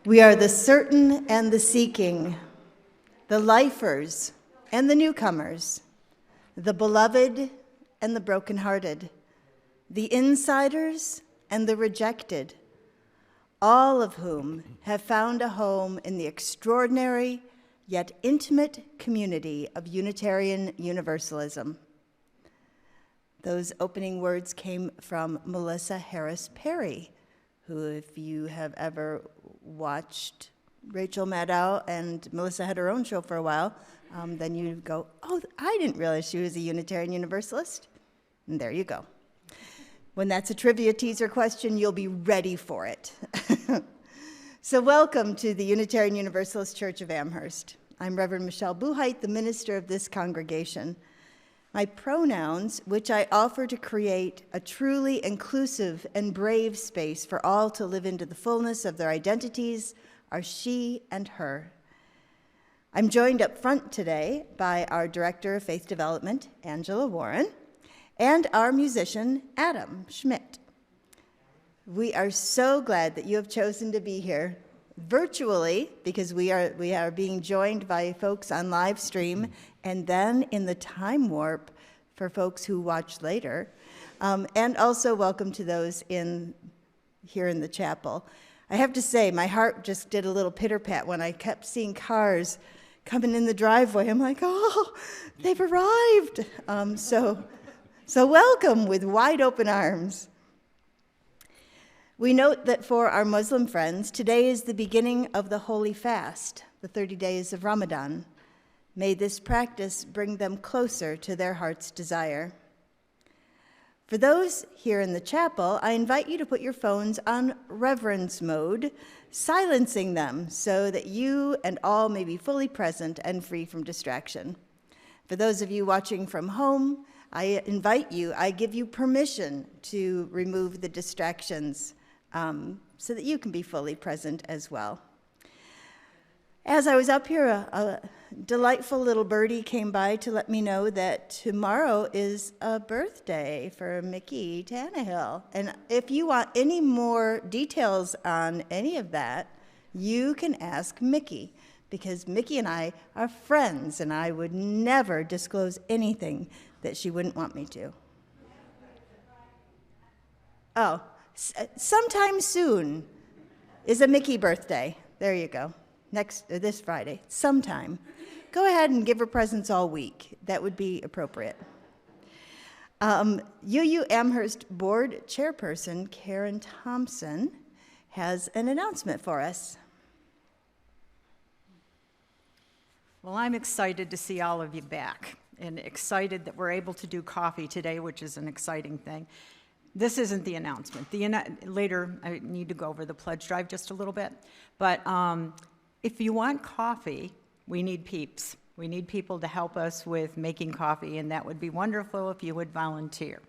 We are the certain and the seeking, the lifers and the newcomers, the beloved and the brokenhearted, the insiders and the rejected, all of whom have found a home in the extraordinary yet intimate community of Unitarian Universalism. Those opening words came from Melissa Harris Perry, who, if you have ever watched Rachel Maddow, and Melissa had her own show for a while, then you go, oh, I didn't realize she was a Unitarian Universalist. And there you go. When that's a trivia teaser question, you'll be ready for it. So welcome to the Unitarian Universalist Church of Amherst. I'm Reverend Michelle Buhite, the minister of this congregation. My pronouns, which I offer to create a truly inclusive and brave space for all to live into the fullness of their identities, are she and her. I'm joined up front today by our Director of Faith Development, Angela Warren, and our musician, Adam Schmidt. We are so glad that you have chosen to be here virtually, because we are being joined by folks on live stream, and then in the time warp for folks who watch later. And also welcome to those here in the chapel. I have to say, my heart just did a little pitter-pat when I kept seeing cars coming in the driveway. I'm like, oh, they've arrived. So welcome with wide open arms. We note that for our Muslim friends, today is the beginning of the Holy Fast, the 30 days of Ramadan. May this practice bring them closer to their heart's desire. For those here in the chapel, I invite you to put your phones on reverence mode, silencing them so that you and all may be fully present and free from distraction. For those of you watching from home, I give you permission to remove the distractions so that you can be fully present as well. As I was up here, a delightful little birdie came by to let me know that tomorrow is a birthday for Mickey Tannehill. And if you want any more details on any of that, you can ask Mickey, because Mickey and I are friends, and I would never disclose anything that she wouldn't want me to. Oh, sometime soon is a Mickey birthday. There you go. This Friday, sometime. Go ahead and give her presents all week. That would be appropriate. UU Amherst Board Chairperson Karen Thompson has an announcement for us. Well, I'm excited to see all of you back, and excited that we're able to do coffee today, which is an exciting thing. This isn't the announcement. Later, I need to go over the pledge drive just a little bit, but if you want coffee, we need peeps. We need people to help us with making coffee, and that would be wonderful if you would volunteer.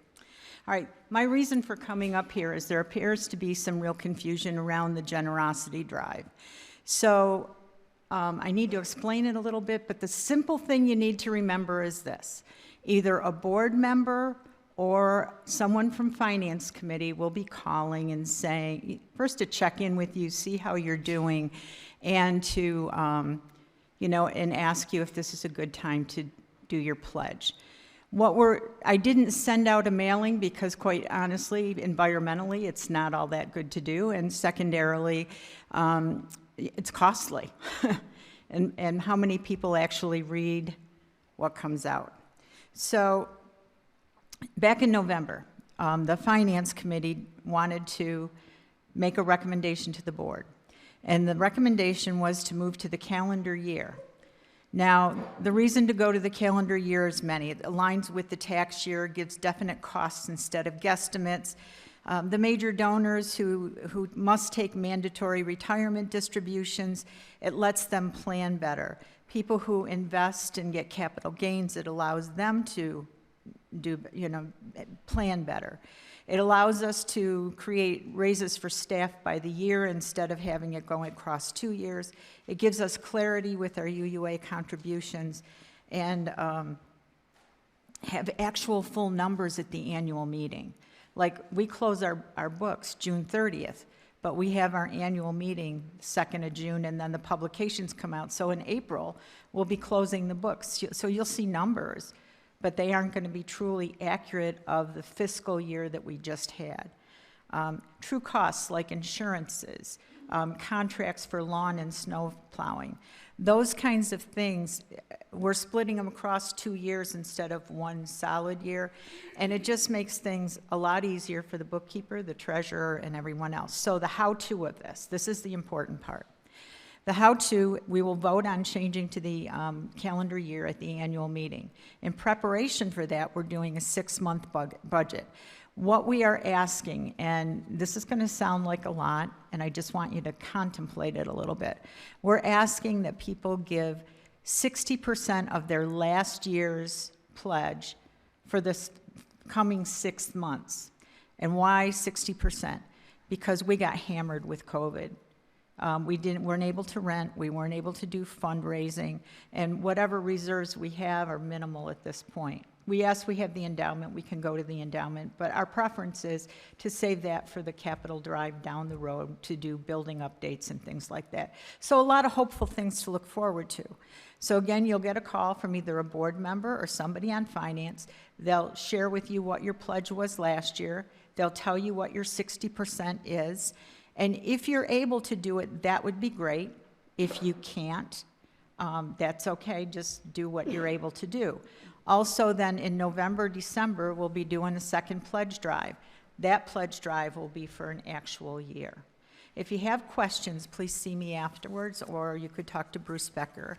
All right, my reason for coming up here is there appears to be some real confusion around the generosity drive. So I need to explain it a little bit, but the simple thing you need to remember is this. Either a board member or someone from Finance Committee will be calling and saying, first to check in with you, see how you're doing, and to, and ask you if this is a good time to do your pledge. I didn't send out a mailing because, quite honestly, environmentally, it's not all that good to do, and secondarily, it's costly. and how many people actually read what comes out? So, back in November, the Finance Committee wanted to make a recommendation to the board. And the recommendation was to move to the calendar year. Now, the reason to go to the calendar year is many. It aligns with the tax year, gives definite costs instead of guesstimates. The major donors who must take mandatory retirement distributions, it lets them plan better. People who invest and get capital gains, it allows them to plan better. It allows us to create raises for staff by the year instead of having it go across 2 years. It gives us clarity with our UUA contributions and have actual full numbers at the annual meeting. Like, we close our books June 30th, but we have our annual meeting 2nd of June, and then the publications come out. So in April, we'll be closing the books. So you'll see numbers, but they aren't going to be truly accurate of the fiscal year that we just had. True costs like insurances, contracts for lawn and snow plowing, those kinds of things, we're splitting them across 2 years instead of one solid year, and it just makes things a lot easier for the bookkeeper, the treasurer, and everyone else. So the how-to of this is the important part. The how-to, we will vote on changing to the calendar year at the annual meeting. In preparation for that, we're doing a 6-month budget. What we are asking, and this is going to sound like a lot, and I just want you to contemplate it a little bit. We're asking that people give 60% of their last year's pledge for this coming 6 months. And why 60%? Because we got hammered with COVID. We weren't able to rent, we weren't able to do fundraising, and whatever reserves we have are minimal at this point. We have the endowment, we can go to the endowment, but our preference is to save that for the capital drive down the road to do building updates and things like that. So a lot of hopeful things to look forward to. So again, you'll get a call from either a board member or somebody on finance. They'll share with you what your pledge was last year. They'll tell you what your 60% is. And if you're able to do it, that would be great. If you can't, that's okay, just do what you're able to do. Also then in November, December, we'll be doing a second pledge drive. That pledge drive will be for an actual year. If you have questions, please see me afterwards, or you could talk to Bruce Becker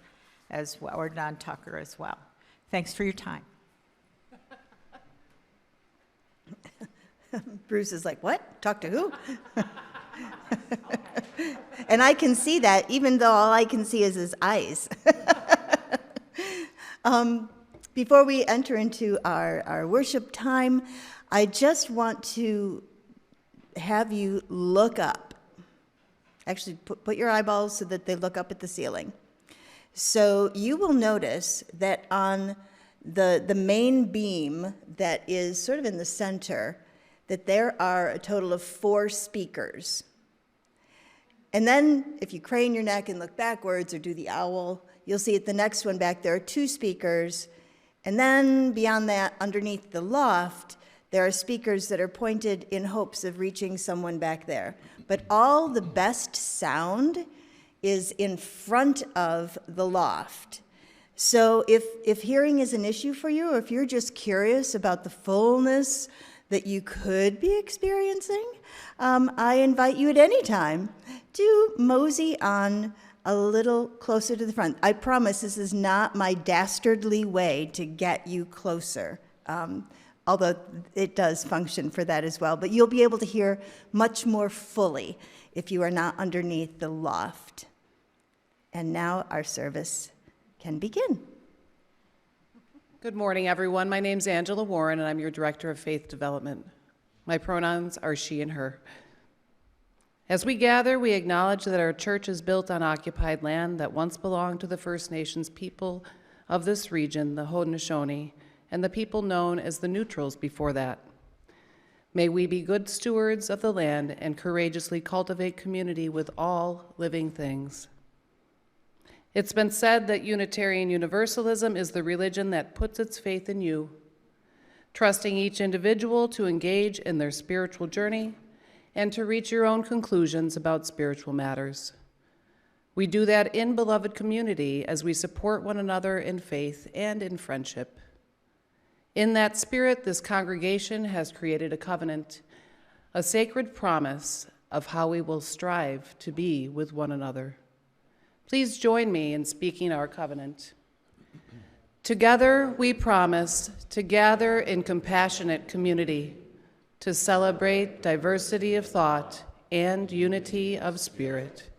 as well, or Don Tucker as well. Thanks for your time. Bruce is like, what? Talk to who? And I can see that, even though all I can see is his eyes. Before we enter into our worship time, I just want to have you look up. Actually, put your eyeballs so that they look up at the ceiling. So you will notice that on the main beam that is sort of in the center, that there are a total of 4 speakers. And then if you crane your neck and look backwards or do the owl, you'll see at the next one back there are 2 speakers. And then beyond that, underneath the loft, there are speakers that are pointed in hopes of reaching someone back there. But all the best sound is in front of the loft. So if hearing is an issue for you, or if you're just curious about the fullness that you could be experiencing, I invite you at any time to mosey on a little closer to the front. I promise this is not my dastardly way to get you closer, although it does function for that as well. But you'll be able to hear much more fully if you are not underneath the loft. And now our service can begin. Good morning, everyone. My name's Angela Warren, and I'm your Director of Faith Development. My pronouns are she and her. As we gather, we acknowledge that our church is built on occupied land that once belonged to the First Nations people of this region, the Haudenosaunee, and the people known as the Neutrals before that. May we be good stewards of the land and courageously cultivate community with all living things. It's been said that Unitarian Universalism is the religion that puts its faith in you, trusting each individual to engage in their spiritual journey and to reach your own conclusions about spiritual matters. We do that in beloved community as we support one another in faith and in friendship. In that spirit, this congregation has created a covenant, a sacred promise of how we will strive to be with one another. Please join me in speaking our covenant. Together we promise to gather in compassionate community, to celebrate diversity of thought and unity of spirit,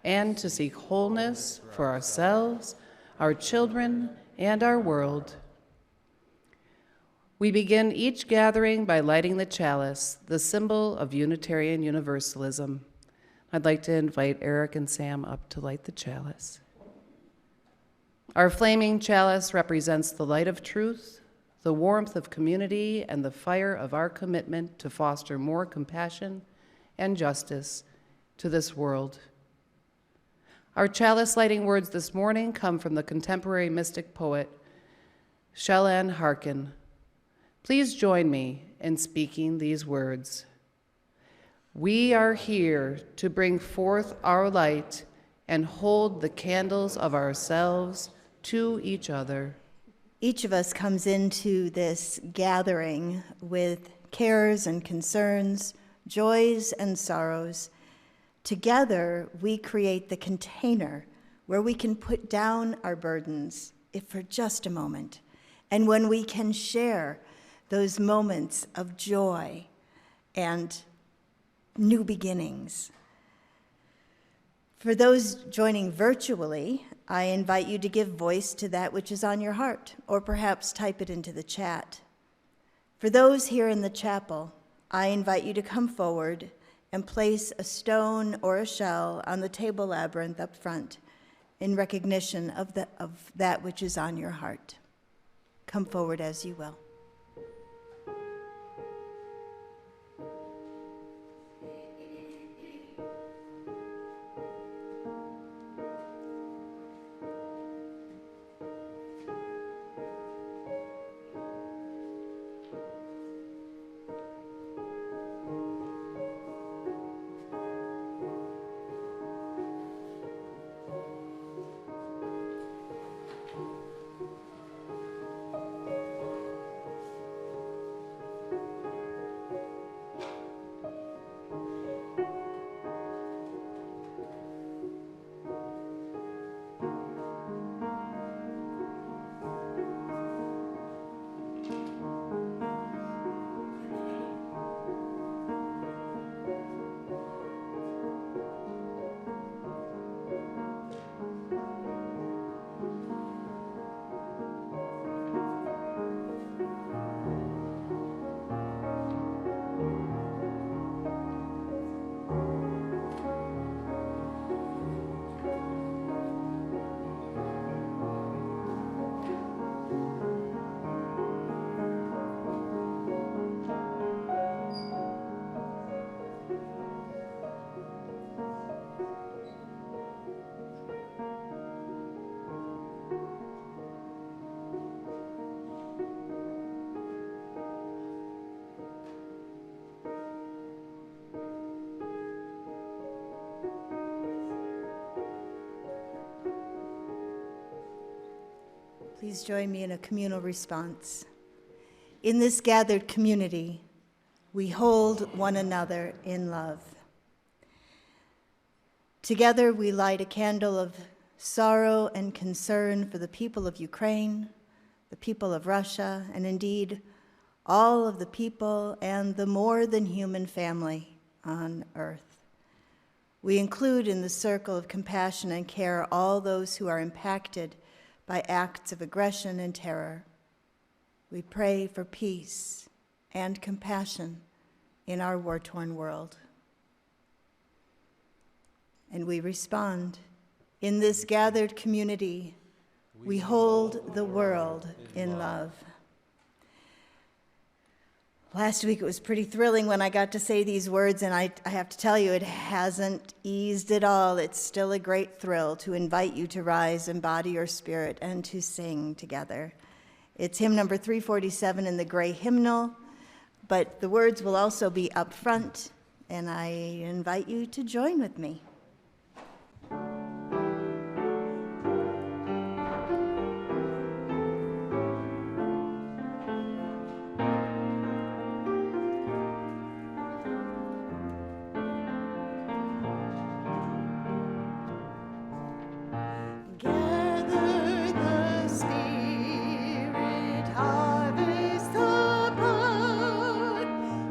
and to seek wholeness for ourselves, our children, and our world. We begin each gathering by lighting the chalice, the symbol of Unitarian Universalism. I'd like to invite Eric and Sam up to light the chalice. Our flaming chalice represents the light of truth, the warmth of community, and the fire of our commitment to foster more compassion and justice to this world. Our chalice lighting words this morning come from the contemporary mystic poet Shell Harkin. Please join me in speaking these words. We are here to bring forth our light and hold the candles of ourselves to each other. Each of us comes into this gathering with cares and concerns, joys and sorrows. Together, we create the container where we can put down our burdens, if for just a moment, and when we can share those moments of joy and new beginnings. For those joining virtually, I invite you to give voice to that which is on your heart, or perhaps type it into the chat. For those here in the chapel, I invite you to come forward and place a stone or a shell on the table labyrinth up front in recognition of that which is on your heart. Come forward as you will. Please join me in a communal response. In this gathered community, we hold one another in love. Together, we light a candle of sorrow and concern for the people of Ukraine, the people of Russia, and indeed, all of the people and the more than human family on earth. We include in the circle of compassion and care all those who are impacted by acts of aggression and terror. We pray for peace and compassion in our war-torn world. And we respond, in this gathered community, we hold the world in love. Last week it was pretty thrilling when I got to say these words, and I have to tell you, it hasn't eased at all. It's still a great thrill to invite you to rise, embody your spirit, and to sing together. It's hymn number 347 in the gray hymnal, but the words will also be up front, and I invite you to join with me.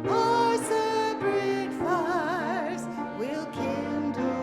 Our separate fires will kindle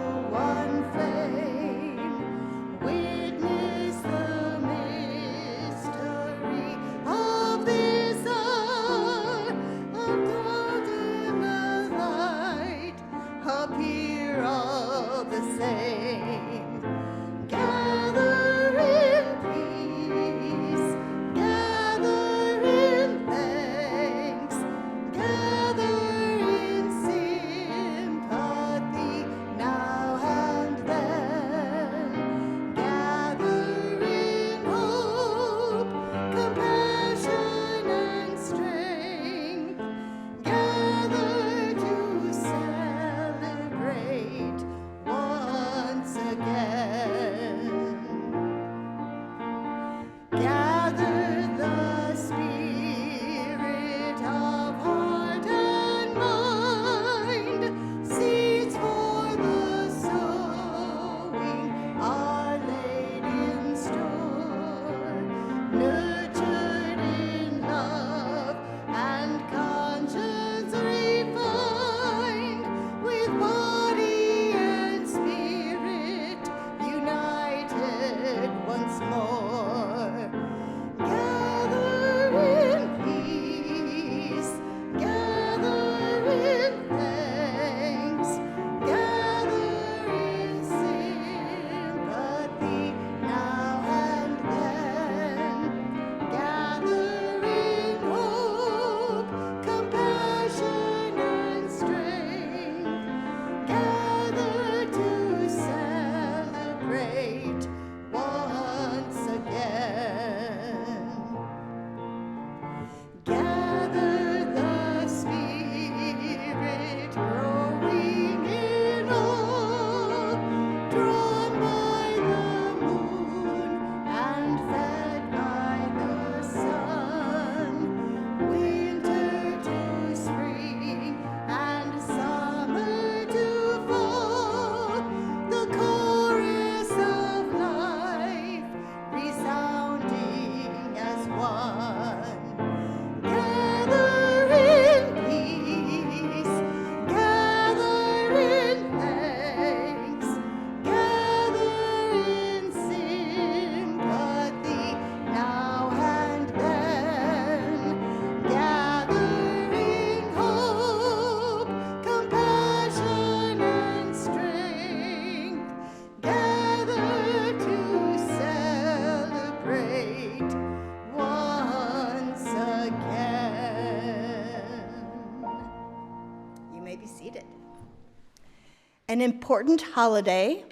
An important holiday,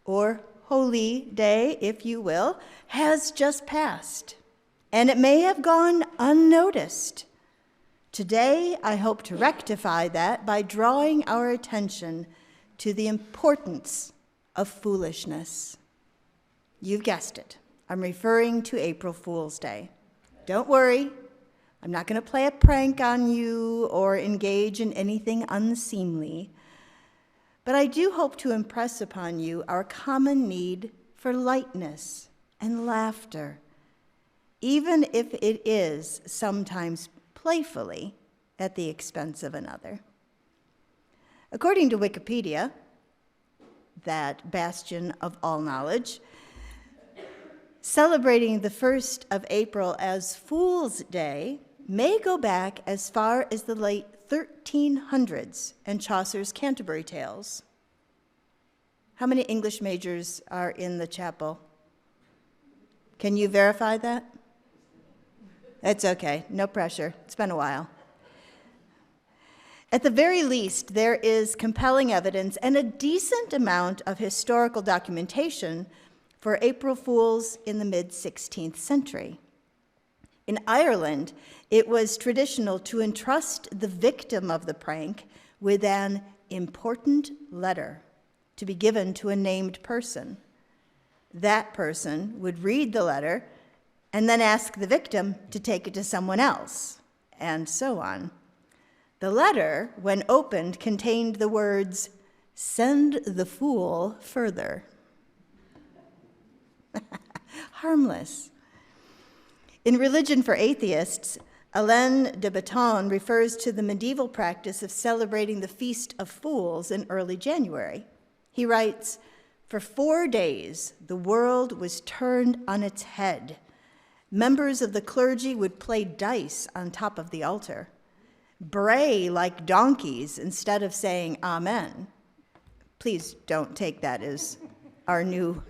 or holy day, if you will, has just passed, and it may have gone unnoticed. Today, I hope to rectify that by drawing our attention to the importance of foolishness. You've guessed it. I'm referring to April Fool's Day. Don't worry, I'm not going to play a prank on you or engage in anything unseemly. But I do hope to impress upon you our common need for lightness and laughter, even if it is sometimes playfully at the expense of another. According to Wikipedia, that bastion of all knowledge, celebrating the 1st of April as Fool's Day may go back as far as the late 1300s and Chaucer's Canterbury Tales. How many English majors are in the chapel? Can you verify that? That's okay, no pressure. It's been a while. At the very least, there is compelling evidence and a decent amount of historical documentation for April Fools in the mid-16th century. In Ireland, it was traditional to entrust the victim of the prank with an important letter to be given to a named person. That person would read the letter and then ask the victim to take it to someone else, and so on. The letter, when opened, contained the words, "Send the fool further." Harmless. In Religion for Atheists, Alain de Botton refers to the medieval practice of celebrating the Feast of Fools in early January. He writes, "For 4 days, the world was turned on its head. Members of the clergy would play dice on top of the altar, bray like donkeys instead of saying amen." Please don't take that as our new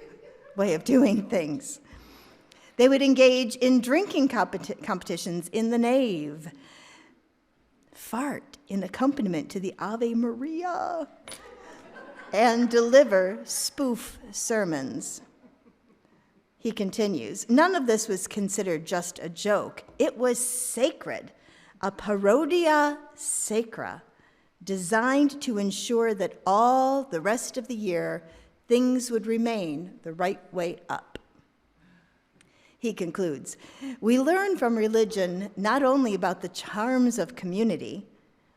way of doing things. They would engage in drinking competitions in the nave, fart in accompaniment to the Ave Maria, and deliver spoof sermons. He continues, none of this was considered just a joke. It was sacred, a parodia sacra, designed to ensure that all the rest of the year things would remain the right way up. He concludes, we learn from religion not only about the charms of community,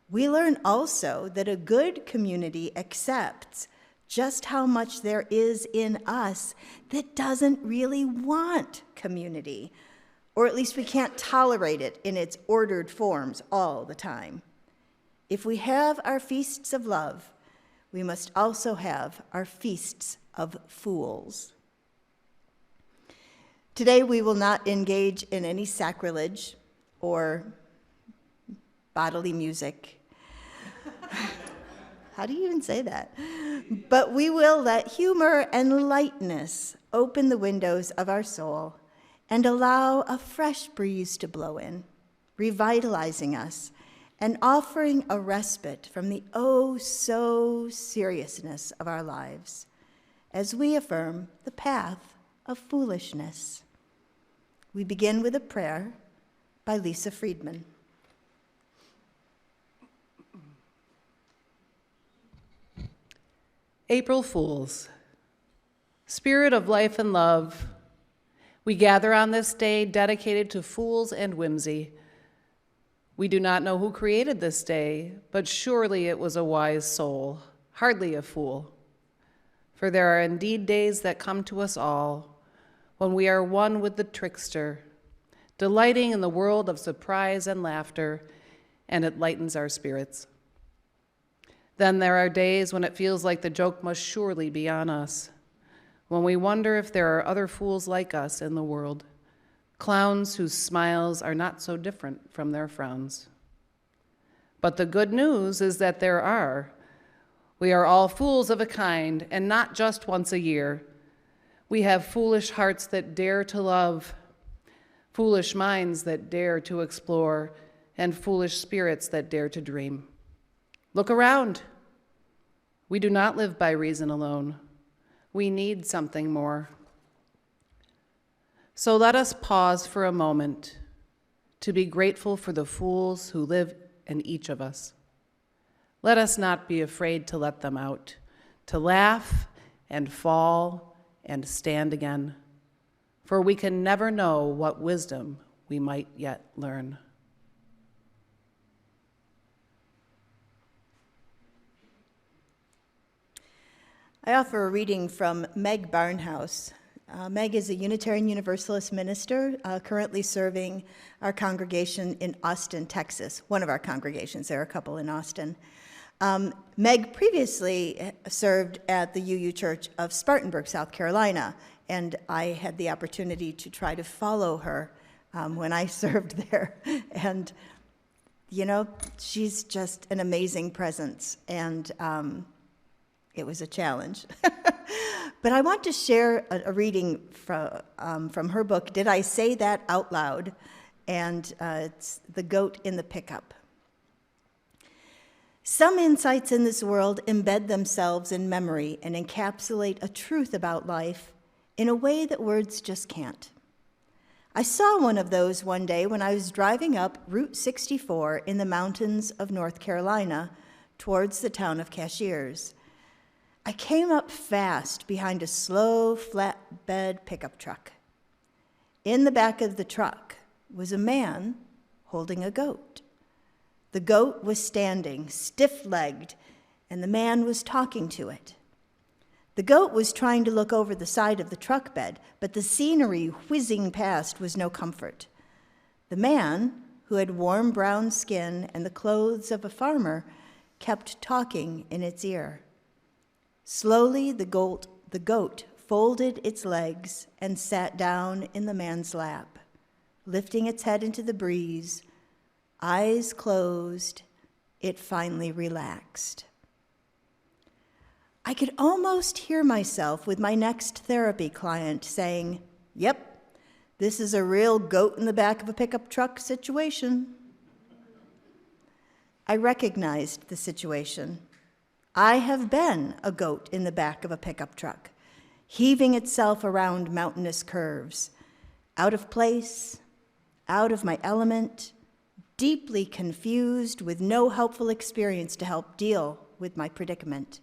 we learn also that a good community accepts just how much there is in us that doesn't really want community, or at least we can't tolerate it in its ordered forms all the time. If we have our feasts of love, we must also have our feasts of fools. Today, we will not engage in any sacrilege or bodily music. How do you even say that? But we will let humor and lightness open the windows of our soul and allow a fresh breeze to blow in, revitalizing us and offering a respite from the oh-so seriousness of our lives as we affirm the path of foolishness. We begin with a prayer by Lisa Friedman. April Fools. Spirit of life and love, we gather on this day dedicated to fools and whimsy. We do not know who created this day, but surely it was a wise soul, hardly a fool. For there are indeed days that come to us all when we are one with the trickster, delighting in the world of surprise and laughter, and it lightens our spirits. Then there are days when it feels like the joke must surely be on us, when we wonder if there are other fools like us in the world, clowns whose smiles are not so different from their frowns. But the good news is that there are. We are all fools of a kind, and not just once a year. We have foolish hearts that dare to love, foolish minds that dare to explore, and foolish spirits that dare to dream. Look around. We do not live by reason alone. We need something more. So let us pause for a moment to be grateful for the fools who live in each of us. Let us not be afraid to let them out, to laugh and fall and stand again, for we can never know what wisdom we might yet learn. I offer a reading from Meg Barnhouse. Meg is a Unitarian Universalist minister currently serving our congregation in Austin, Texas, one of our congregations. There are a couple in Austin. Meg previously served at the UU Church of Spartanburg, South Carolina, and I had the opportunity to try to follow her when I served there. And, you know, she's just an amazing presence, and it was a challenge. But I want to share a reading from her book, Did I Say That Out Loud? And it's The Goat in the Pickup. Some insights in this world embed themselves in memory and encapsulate a truth about life in a way that words just can't. I saw one of those one day when I was driving up Route 64 in the mountains of North Carolina towards the town of Cashiers. I came up fast behind a slow, flatbed pickup truck. In the back of the truck was a man holding a goat. The goat was standing, stiff-legged, and the man was talking to it. The goat was trying to look over the side of the truck bed, but the scenery whizzing past was no comfort. The man, who had warm brown skin and the clothes of a farmer, kept talking in its ear. Slowly, the goat folded its legs and sat down in the man's lap, lifting its head into the breeze. Eyes closed, it finally relaxed. I could almost hear myself with my next therapy client saying, "Yep, this is a real goat in the back of a pickup truck situation." I recognized the situation. I have been a goat in the back of a pickup truck, heaving itself around mountainous curves, out of place, out of my element, deeply confused with no helpful experience to help deal with my predicament.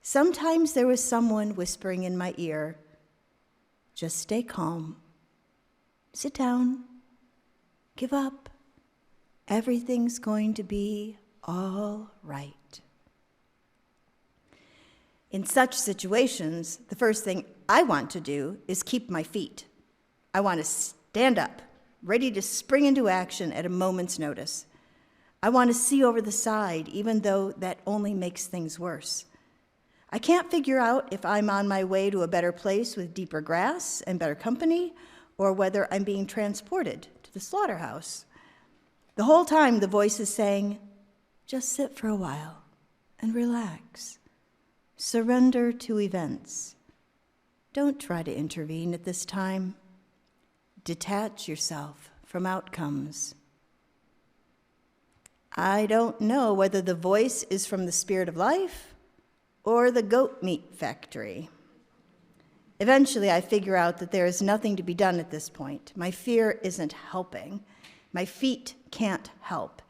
Sometimes there was someone whispering in my ear, "Just stay calm. Sit down. Give up. Everything's going to be all right." In such situations, the first thing I want to do is keep my feet. I want to stand up, ready to spring into action at a moment's notice. I want to see over the side, even though that only makes things worse. I can't figure out if I'm on my way to a better place with deeper grass and better company, or whether I'm being transported to the slaughterhouse. The whole time, the voice is saying, "Just sit for a while and relax. Surrender to events. Don't try to intervene at this time. Detach yourself from outcomes." I don't know whether the voice is from the spirit of life or the goat meat factory. Eventually, I figure out that there is nothing to be done at this point. My fear isn't helping. My feet can't help.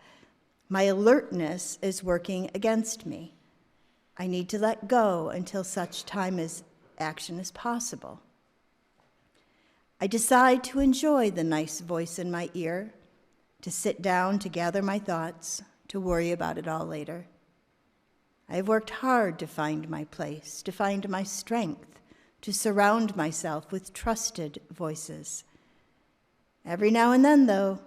My alertness is working against me. I need to let go until such time as action is possible. I decide to enjoy the nice voice in my ear, to sit down to gather my thoughts, to worry about it all later. I have worked hard to find my place, to find my strength, to surround myself with trusted voices. Every now and then, though,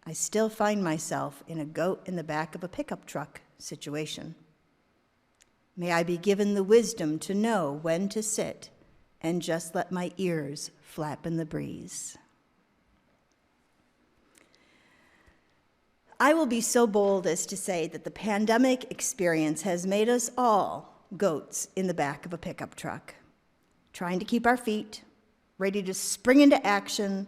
I still find myself in a goat in the back of a pickup truck situation. May I be given the wisdom to know when to sit and just let my ears flap in the breeze. I will be so bold as to say that the pandemic experience has made us all goats in the back of a pickup truck, trying to keep our feet, ready to spring into action,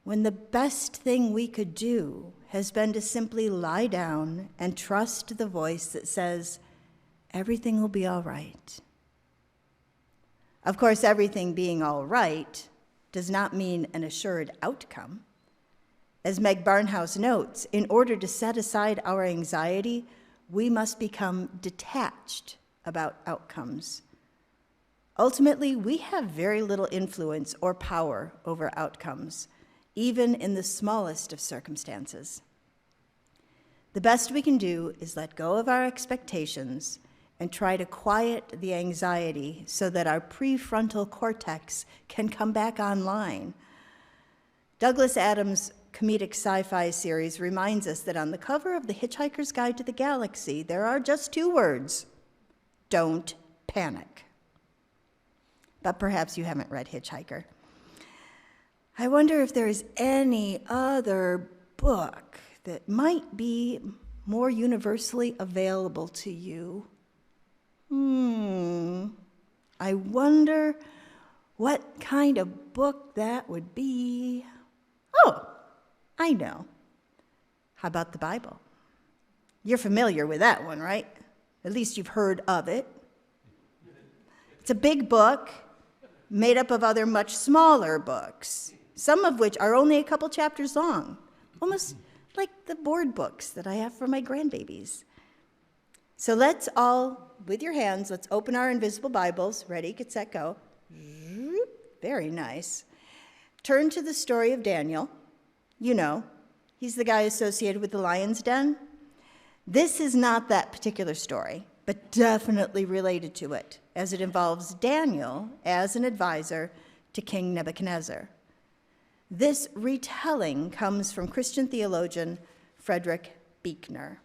when the best thing we could do has been to simply lie down and trust the voice that says, everything will be all right. Of course, everything being all right does not mean an assured outcome. As Meg Barnhouse notes, in order to set aside our anxiety, we must become detached about outcomes. Ultimately, we have very little influence or power over outcomes, even in the smallest of circumstances. The best we can do is let go of our expectations and try to quiet the anxiety so that our prefrontal cortex can come back online. Douglas Adams' comedic sci-fi series reminds us that on the cover of The Hitchhiker's Guide to the Galaxy, there are just 2 words: don't panic. But perhaps you haven't read Hitchhiker. I wonder if there is any other book that might be more universally available to you. I wonder what kind of book that would be. Oh, I know. How about the Bible? You're familiar with that one, right? At least you've heard of it. It's a big book made up of other much smaller books, some of which are only a couple chapters long, almost like the board books that I have for my grandbabies. So let's all, with your hands, let's open our invisible Bibles. Ready, get set, go. Very nice. Turn to the story of Daniel. You know, he's the guy associated with the lion's den. This is not that particular story, but definitely related to it, as it involves Daniel as an advisor to King Nebuchadnezzar. This retelling comes from Christian theologian Frederick Buechner.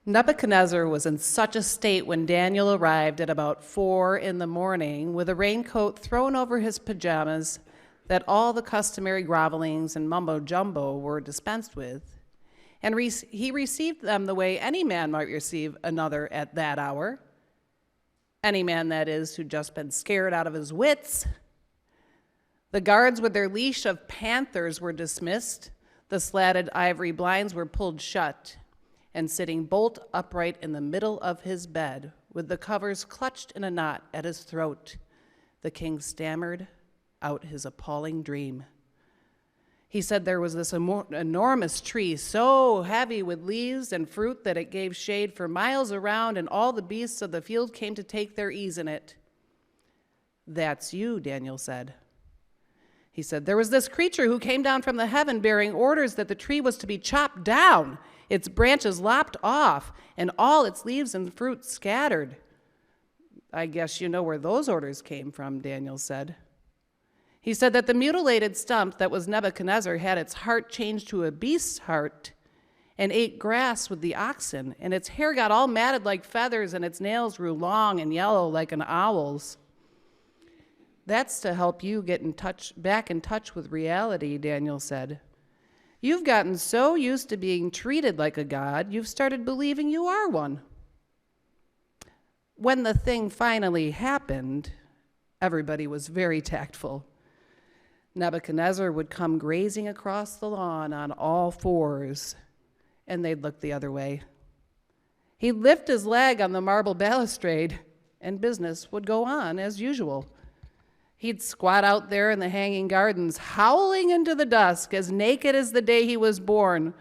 Nebuchadnezzar was in such a state when Daniel arrived at about 4 a.m. with a raincoat thrown over his pajamas that all the customary grovelings and mumbo-jumbo were dispensed with. And he received them the way any man might receive another at that hour. Any man, that is, who'd just been scared out of his wits. The guards with their leash of panthers were dismissed. The slatted ivory blinds were pulled shut. And sitting bolt upright in the middle of his bed, with the covers clutched in a knot at his throat, the king stammered out his appalling dream. He said there was this enormous tree, so heavy with leaves and fruit that it gave shade for miles around, and all the beasts of the field came to take their ease in it. "That's you," Daniel said. He said, "There was this creature who came down from the heaven bearing orders that the tree was to be chopped down, its branches lopped off, and all its leaves and fruit scattered." "I guess you know where those orders came from," Daniel said. He said that the mutilated stump that was Nebuchadnezzar had its heart changed to a beast's heart and ate grass with the oxen, and its hair got all matted like feathers, and its nails grew long and yellow like an owl's. "That's to help you get back in touch with reality," Daniel said. "You've gotten so used to being treated like a god, you've started believing you are one." When the thing finally happened, everybody was very tactful. Nebuchadnezzar would come grazing across the lawn on all fours, and they'd look the other way. He'd lift his leg on the marble balustrade, and business would go on as usual. He'd squat out there in the hanging gardens, howling into the dusk, as naked as the day he was born.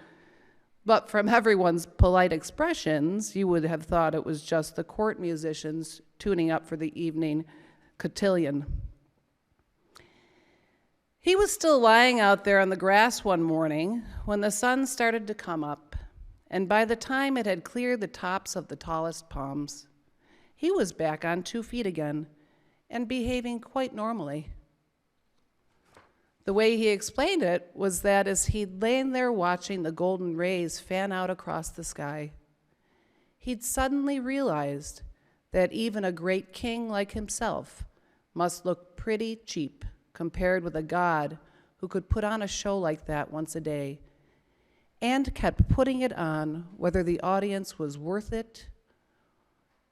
But from everyone's polite expressions, you would have thought it was just the court musicians tuning up for the evening cotillion. He was still lying out there on the grass one morning when the sun started to come up, and by the time it had cleared the tops of the tallest palms, he was back on 2 feet again and behaving quite normally. The way he explained it was that as he'd lain there watching the golden rays fan out across the sky, he'd suddenly realized that even a great king like himself must look pretty cheap compared with a god who could put on a show like that once a day, and kept putting it on whether the audience was worth it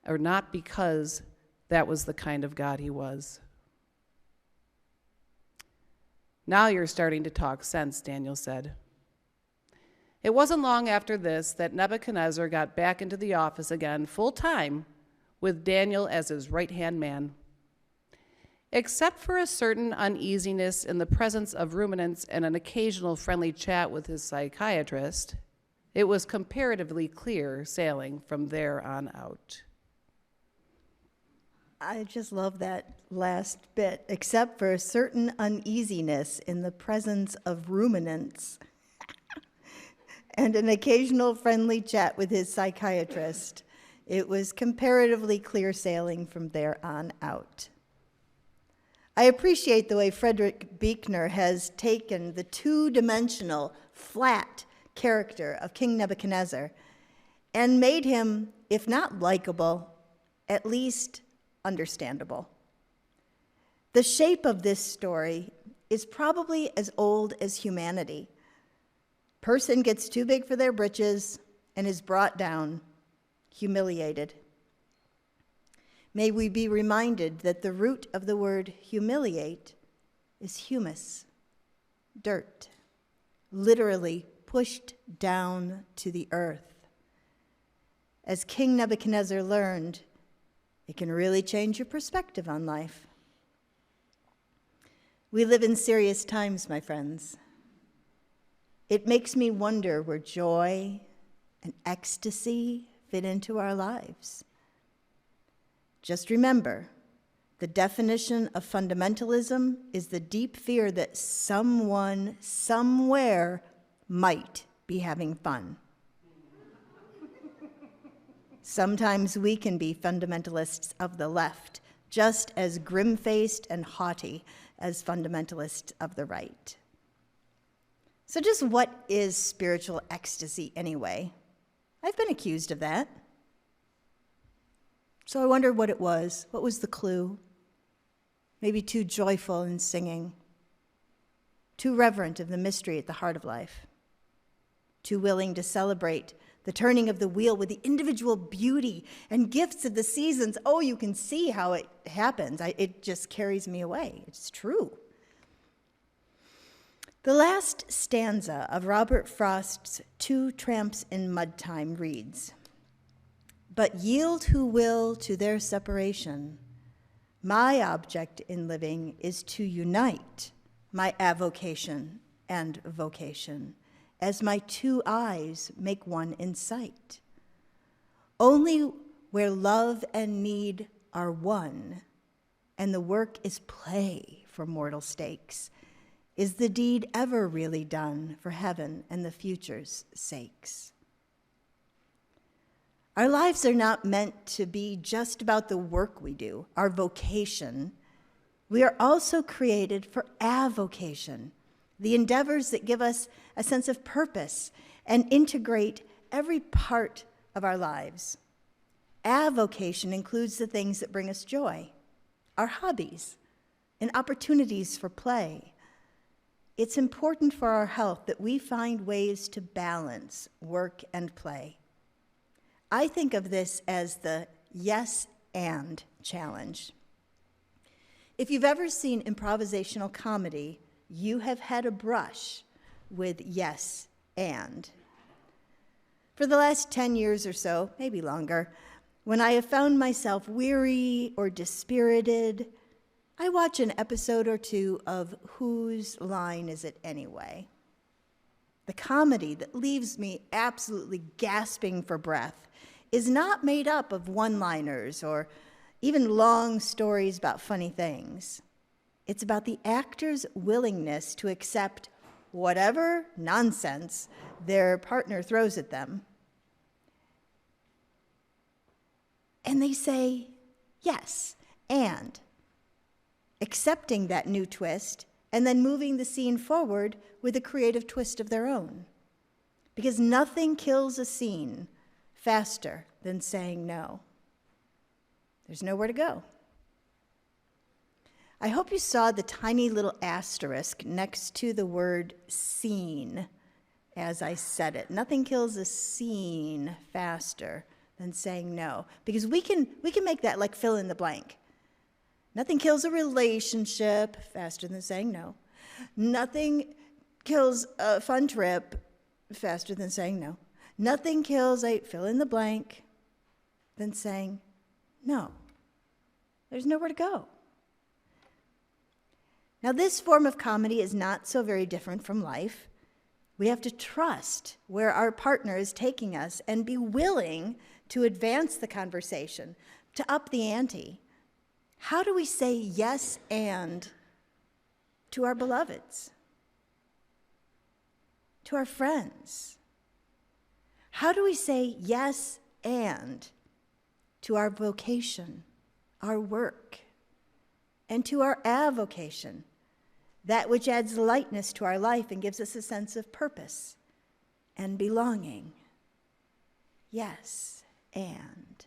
or not, because that was the kind of God he was. "Now you're starting to talk sense," Daniel said. It wasn't long after this that Nebuchadnezzar got back into the office again full-time with Daniel as his right-hand man. Except for a certain uneasiness in the presence of ruminants and an occasional friendly chat with his psychiatrist, it was comparatively clear sailing from there on out. I just love that last bit, except for a certain uneasiness in the presence of ruminants and an occasional friendly chat with his psychiatrist. It was comparatively clear sailing from there on out. I appreciate the way Frederick Buechner has taken the two-dimensional, flat character of King Nebuchadnezzar and made him, if not likable, at least understandable. The shape of this story is probably as old as humanity. Person gets too big for their britches and is brought down, humiliated. May we be reminded that the root of the word humiliate is humus, dirt, literally pushed down to the earth. As King Nebuchadnezzar learned, it can really change your perspective on life. We live in serious times, my friends. It makes me wonder where joy and ecstasy fit into our lives. Just remember, the definition of fundamentalism is the deep fear that someone, somewhere, might be having fun. Sometimes we can be fundamentalists of the left, just as grim-faced and haughty as fundamentalists of the right. So just what is spiritual ecstasy anyway? I've been accused of that. So I wondered what it was. What was the clue? Maybe too joyful in singing, too reverent of the mystery at the heart of life, too willing to celebrate the turning of the wheel with the individual beauty and gifts of the seasons. Oh, you can see how it happens. It just carries me away. It's true. The last stanza of Robert Frost's Two Tramps in Mud Time reads, "But yield who will to their separation. My object in living is to unite my avocation and vocation, as my two eyes make one in sight. Only where love and need are one, and the work is play for mortal stakes, is the deed ever really done for heaven and the future's sakes." Our lives are not meant to be just about the work we do, our vocation. We are also created for avocation, the endeavors that give us a sense of purpose and integrate every part of our lives. Avocation includes the things that bring us joy, our hobbies, and opportunities for play. It's important for our health that we find ways to balance work and play. I think of this as the yes and challenge. If you've ever seen improvisational comedy, you have had a brush with yes and. For the last 10 years or so, maybe longer, when I have found myself weary or dispirited, I watch an episode or two of Whose Line Is It Anyway? The comedy that leaves me absolutely gasping for breath is not made up of one-liners or even long stories about funny things. It's about the actor's willingness to accept whatever nonsense their partner throws at them. And they say yes, and accepting that new twist and then moving the scene forward with a creative twist of their own. Because nothing kills a scene faster than saying no. There's nowhere to go. I hope you saw the tiny little asterisk next to the word scene as I said it. Nothing kills a scene faster than saying no. Because we can make that like fill in the blank. Nothing kills a relationship faster than saying no. Nothing kills a fun trip faster than saying no. Nothing kills a fill in the blank than saying no. There's nowhere to go. Now, this form of comedy is not so very different from life. We have to trust where our partner is taking us and be willing to advance the conversation, to up the ante. How do we say yes and to our beloveds, to our friends? How do we say yes and to our vocation, our work, and to our avocation, that which adds lightness to our life and gives us a sense of purpose and belonging? Yes and.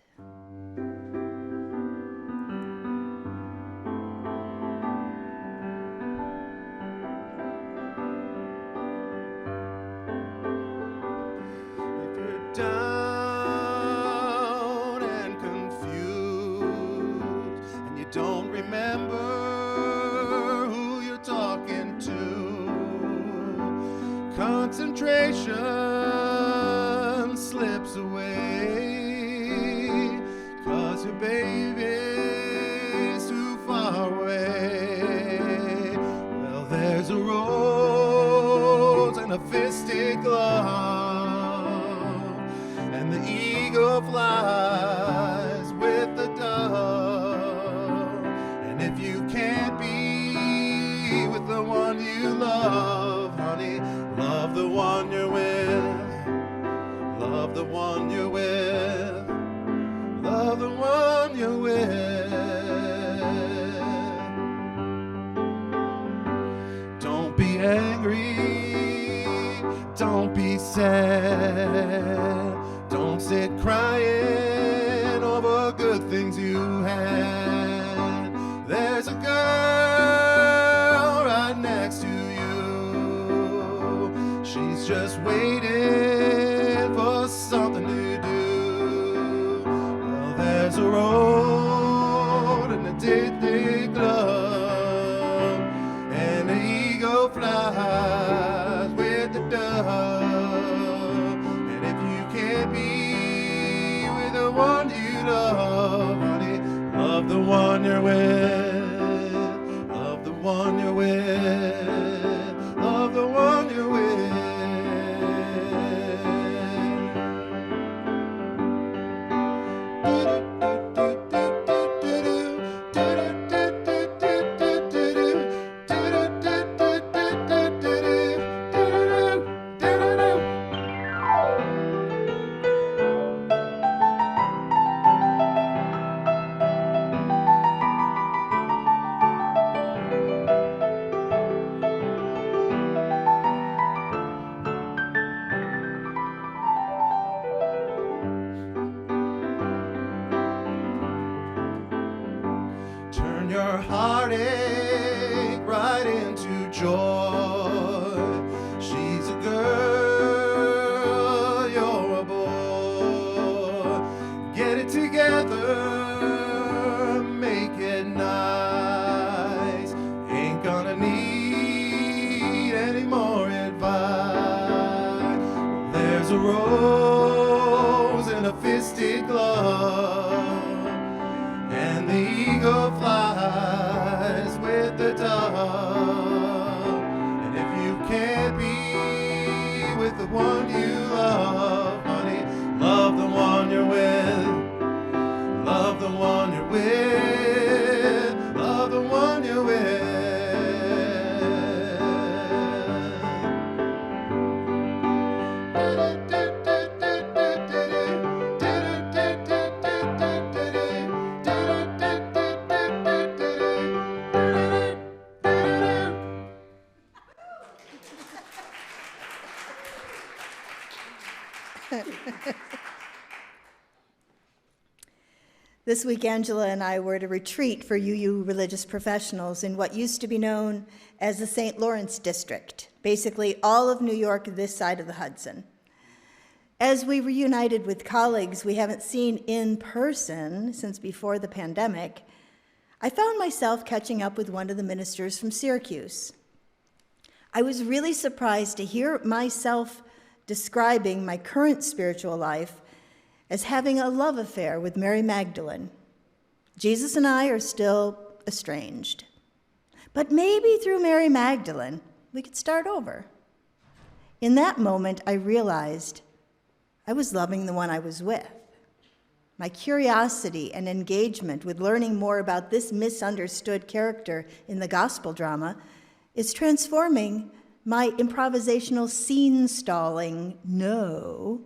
Down and confused, and you don't remember who you're talking to. Concentration slips away, 'cause your baby's too far away. Well, there's a rose and a fisted glove, and the eagle flies with the dove. And if you can't be with the one you love, honey, love the one you're with. Love the one you're with. Love the one you're with. Don't be angry, don't be sad. Don't sit crying over good things you had. There's a girl right next to you. She's just waiting for something to do. Well, there's a road and a diddly glove, and the eagle flies with the dove. Be with the one you love, honey. Love the one you're with. Love the one you're with. Love the one you're with. Turn your heartache right into joy. She's a girl, you're a boy. Get it together, make it nice. Ain't gonna need any more advice. There's a rose in a fisted glove, and the eagle flies with the dove. And if you can't be with the one you love, honey, love the one you're with. Love the one you're with. Love the one you're with. This week, Angela and I were at a retreat for UU religious professionals in what used to be known as the St. Lawrence District, basically all of New York this side of the Hudson. As we reunited with colleagues we haven't seen in person since before the pandemic, I found myself catching up with one of the ministers from Syracuse. I was really surprised to hear myself describing my current spiritual life as having a love affair with Mary Magdalene. Jesus and I are still estranged. But maybe through Mary Magdalene, we could start over. In that moment, I realized I was loving the one I was with. My curiosity and engagement with learning more about this misunderstood character in the gospel drama is transforming my improvisational scene-stalling no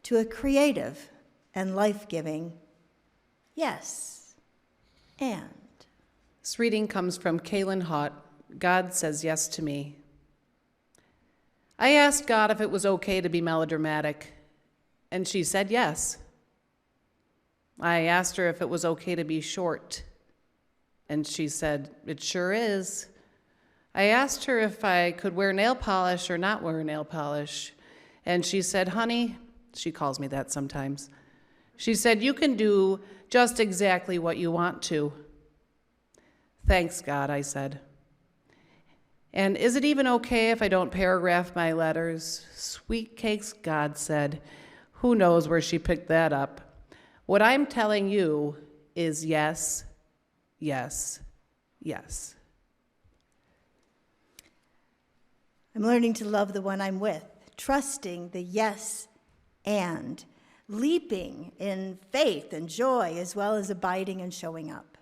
to a creative and life-giving yes and. This reading comes from Kaylin Haught. God says yes to me. I asked God if it was okay to be melodramatic, and she said yes. I asked her if it was okay to be short, and she said, it sure is. I asked her if I could wear nail polish or not wear nail polish, and she said, honey, she calls me that sometimes. She said, you can do just exactly what you want to. Thanks, God, I said. And is it even okay if I don't paragraph my letters? Sweet cakes, God said. Who knows where she picked that up? What I'm telling you is yes, yes, yes. I'm learning to love the one I'm with, trusting the yes and, leaping in faith and joy, as well as abiding and showing up.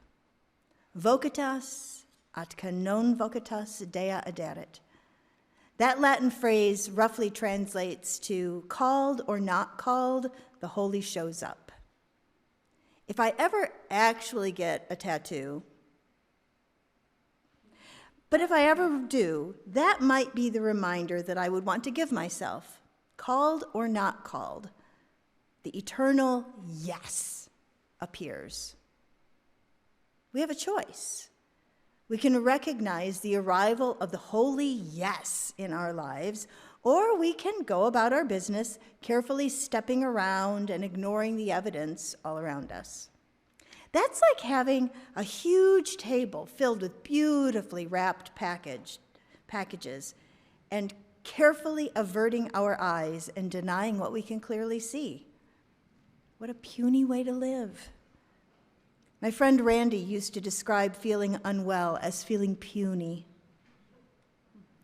Vocatas atque non vocatas Dea aderit. That Latin phrase roughly translates to called or not called, the holy shows up. If I ever actually get a tattoo, but if I ever do, that might be the reminder that I would want to give myself, called or not called. The eternal yes appears. We have a choice. We can recognize the arrival of the holy yes in our lives, or we can go about our business carefully stepping around and ignoring the evidence all around us. That's like having a huge table filled with beautifully wrapped packages and carefully averting our eyes and denying what we can clearly see. What a puny way to live. My friend Randy used to describe feeling unwell as feeling puny.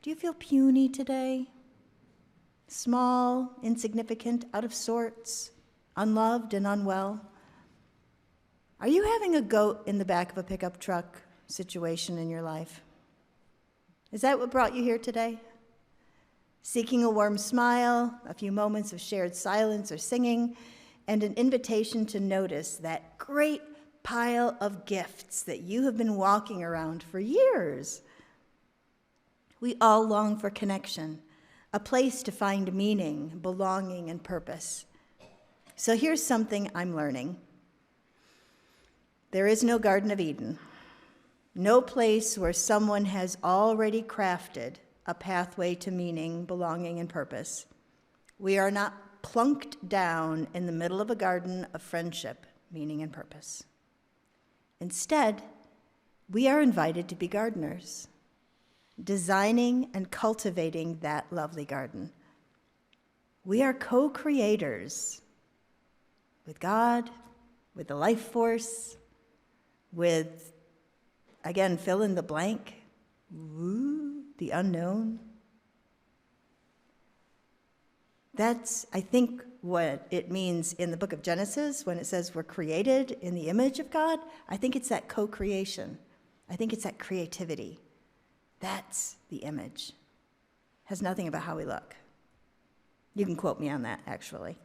Do you feel puny today? Small, insignificant, out of sorts, unloved and unwell? Are you having a goat in the back of a pickup truck situation in your life? Is that what brought you here today? Seeking a warm smile, a few moments of shared silence or singing, and an invitation to notice that great pile of gifts that you have been walking around for years. We all long for connection, a place to find meaning, belonging, and purpose. So here's something I'm learning. There is no Garden of Eden, no place where someone has already crafted a pathway to meaning, belonging, and purpose. We are not plunked down in the middle of a garden of friendship, meaning, and purpose. Instead, we are invited to be gardeners, designing and cultivating that lovely garden. We are co-creators with God, with the life force, with, again, fill in the blank, the unknown. That's, I think, what it means in the book of Genesis when it says we're created in the image of God. I think it's that co-creation. I think it's that creativity. That's the image. Has nothing about how we look. You can quote me on that, actually.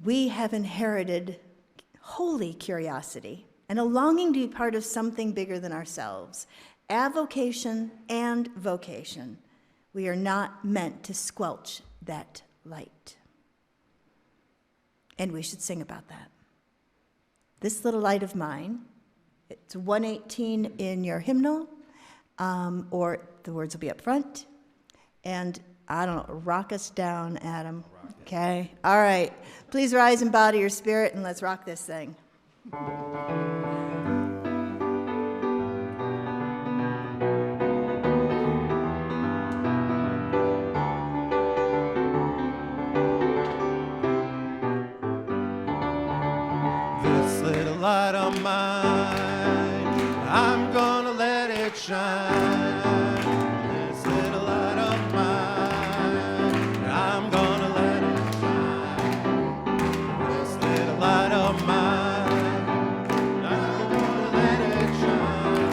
We have inherited holy curiosity and a longing to be part of something bigger than ourselves. Avocation and vocation. We are not meant to squelch that light. And we should sing about that. This little light of mine, it's 118 in your hymnal, or the words will be up front. And I don't know, rock us down, Adam. Okay? All right. Please rise in body or spirit, and let's rock this thing. light of mine. I'm gonna let it shine. This little light of mine. I'm gonna let it shine. This little light of mine. I'm gonna let it shine.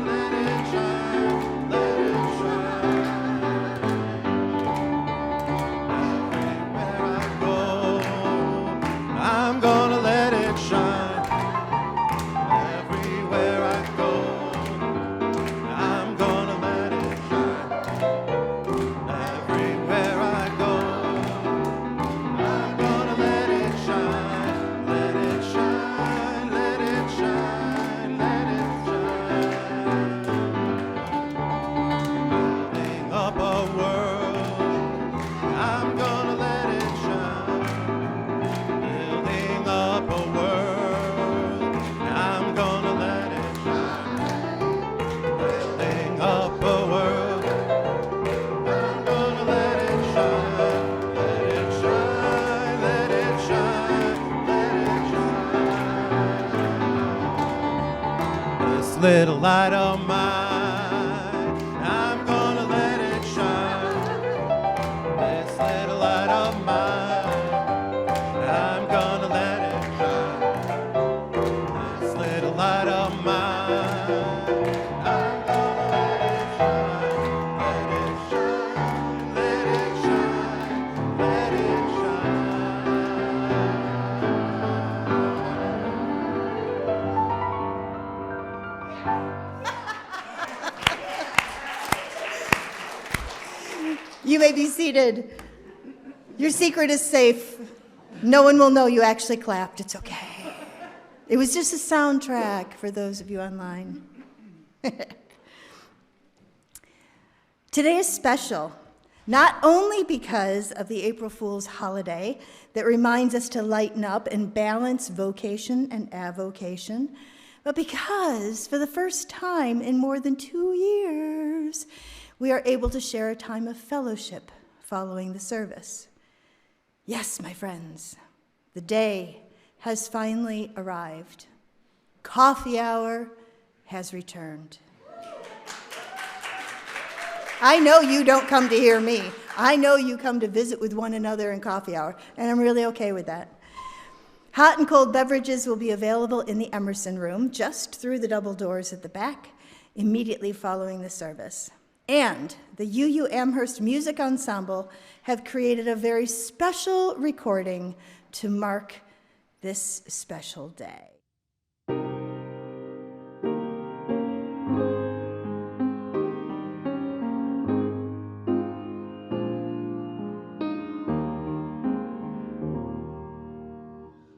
Let it shine. Let it shine. Everywhere I go, I'm gonna let it shine. Everywhere I go, I'm gonna let it shine. Everywhere I go, I'm gonna let it shine. Let it shine, let it shine, let it shine. Building up a world, I'm gonna let it shine. Building up a world, I'm gonna let it shine. Building up a world, I'm gonna let it shine. Let it shine, let it shine, let it shine. This little light of mine, I'm gonna let it shine. This little light of mine, I'm gonna let it shine. This little light of mine, I'm gonna let it shine. Let it shine, let it shine, let it You may be seated. Your secret is safe. No one will know you actually clapped. It's okay. It was just a soundtrack for those of you online. Today is special, not only because of the April Fool's holiday that reminds us to lighten up and balance vocation and avocation, but because for the first time in more than 2 years, we are able to share a time of fellowship following the service. Yes, my friends, the day has finally arrived. Coffee hour has returned. I know you don't come to hear me. I know you come to visit with one another in coffee hour, and I'm really okay with that. Hot and cold beverages will be available in the Emerson room, just through the double doors at the back, immediately following the service. And the UU Amherst Music Ensemble have created a very special recording to mark this special day.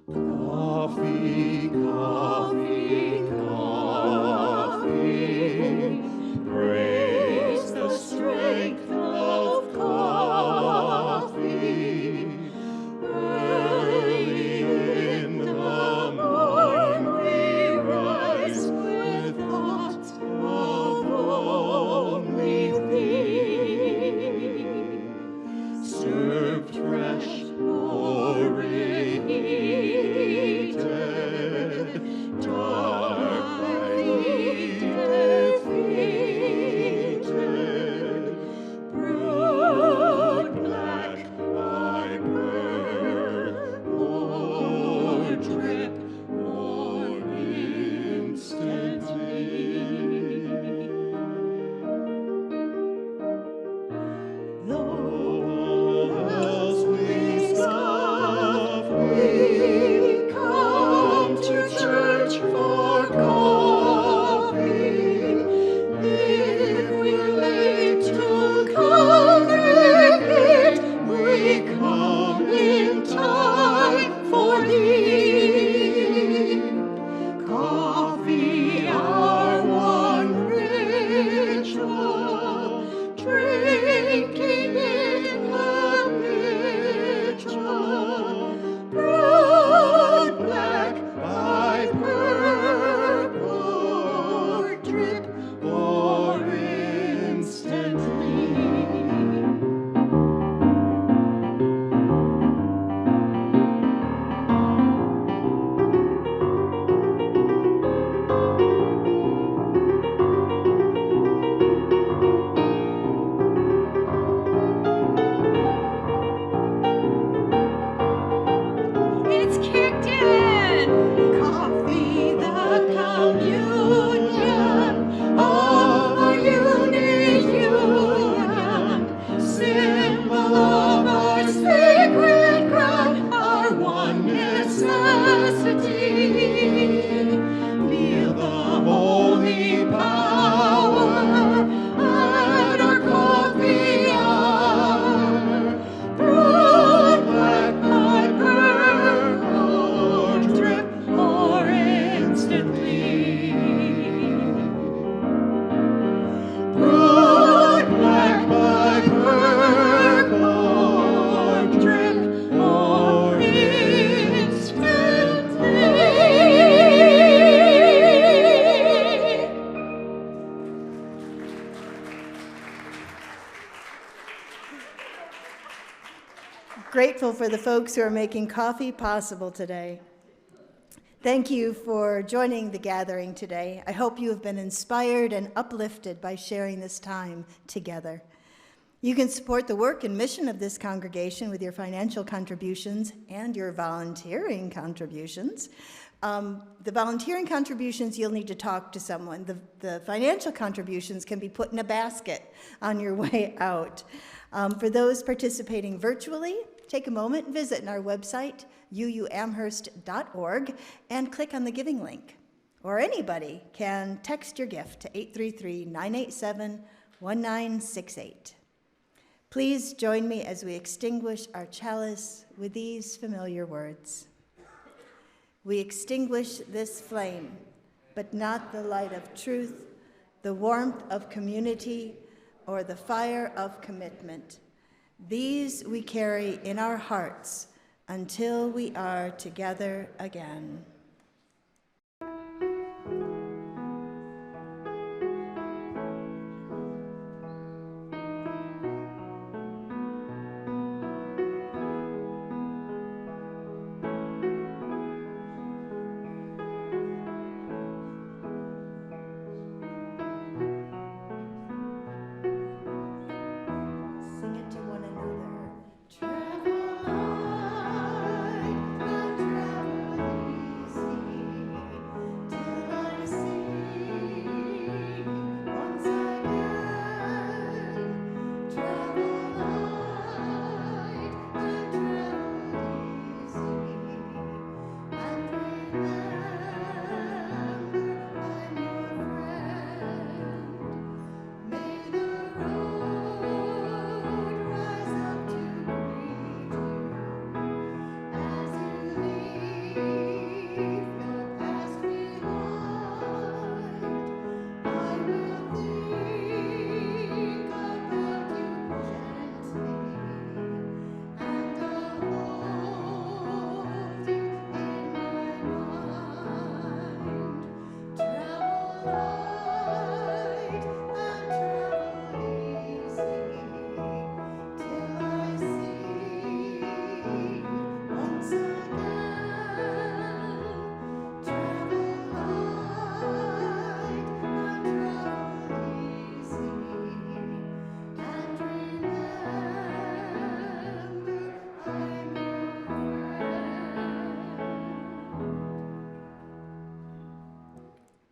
Coffee, coffee, coffee breaks the strength of coffee. Early in the morning. Grateful for the folks who are making coffee possible today. Thank you for joining the gathering today. I hope you have been inspired and uplifted by sharing this time together. You can support the work and mission of this congregation with your financial contributions and your volunteering contributions. The volunteering contributions, you'll need to talk to someone. The financial contributions can be put in a basket on your way out. For those participating virtually, take a moment and visit our website, uuamherst.org, and click on the giving link. Or anybody can text your gift to 833-987-1968. Please join me as we extinguish our chalice with these familiar words. We extinguish this flame, but not the light of truth, the warmth of community, or the fire of commitment. These we carry in our hearts until we are together again.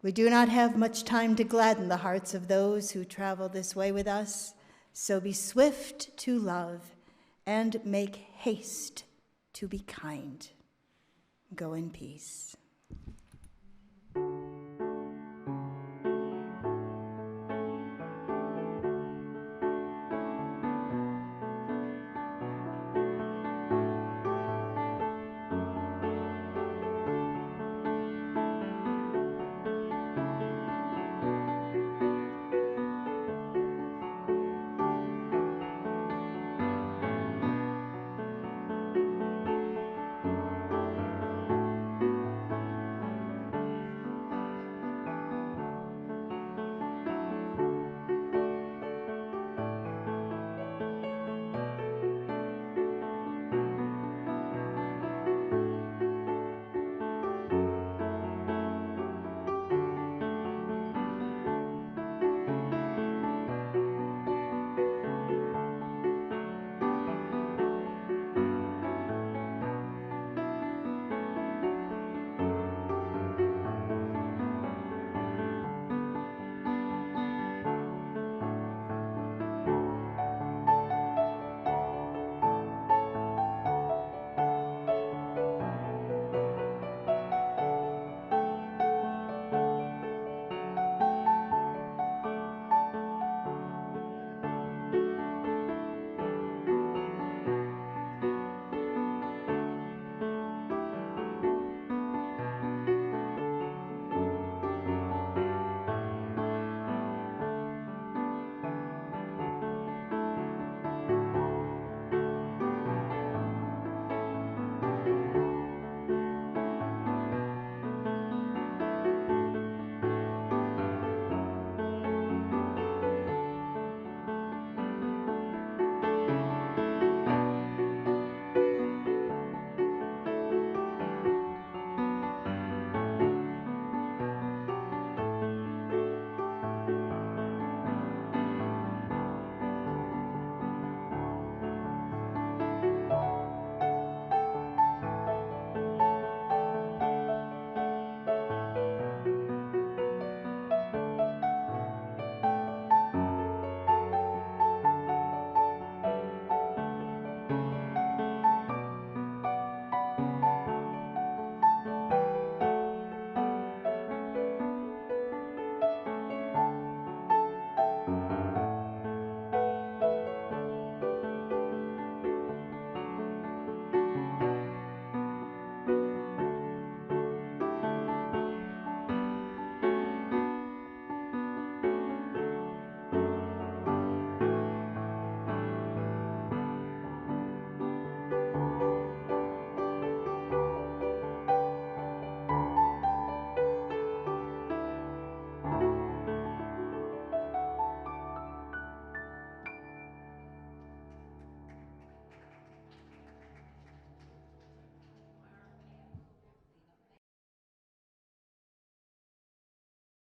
We do not have much time to gladden the hearts of those who travel this way with us, so be swift to love and make haste to be kind. Go in peace.